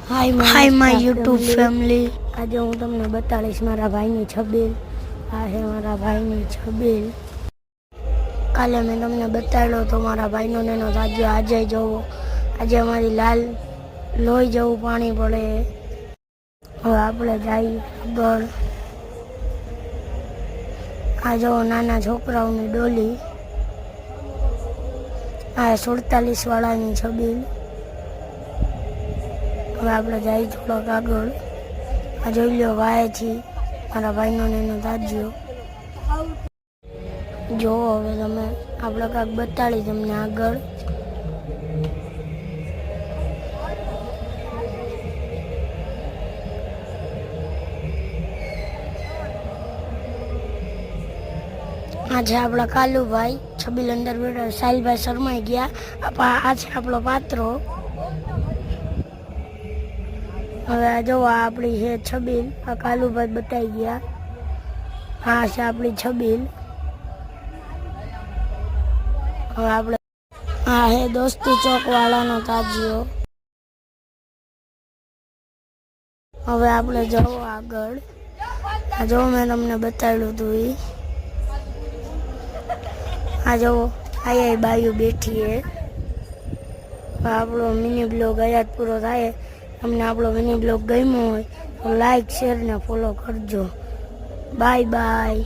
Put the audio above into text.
Hi my YouTube family. આજે હું તમને બતાડીશ મારા ભાઈની છબીલ. આ છે મારા ભાઈની છબીલ. કાલે મેં તમને બતાડ્યો તો મારા ભાઈનો નેનો તાજ્યો. આજે જોવો, આજે અમારી લાલ લોહી જેવું પાણી પડે. હવે આપણે જઈએ આગળ. આ જોવો નાના છોકરાઓની ડોલી. આ 47 વાળાની છબીલ. હવે આપણે જઈએ થોડોક આગળ. આ જોઈ લો વાયથી મારા ભાઈનો નેનો તાજ્યો. જોવો હવે તમે, આપણે કાંઈક બતાડી તમને આગળ. આ છે આપણા કાલુભાઈ. છબીલ અંદર બેઠા. સાહિલભાઈ શરમાઈ ગયા. આ છે આપણો પાત્રો. હવે આ જોવો, આપણી છે છબીલ. આ કાલુભાઈ બતાવી ગયા. આ છે આપણી છબીલ. હવે આપણે આ હે દોસ્તી ચોક વાળાનો તાજિયો. હવે આપણે જવો આગળ. આ જો મેં તમને બતાવ્યું હતું એ. આ જુઓ, આઈ બાયુ બેઠી હે. આપણો મિની બ્લોગ અહીંયા જ પૂરો થાય. તમને આપણો મિની બ્લોગ ગમ્યો હોય તો લાઈક, શેર ને ફોલો કરજો. Bye bye.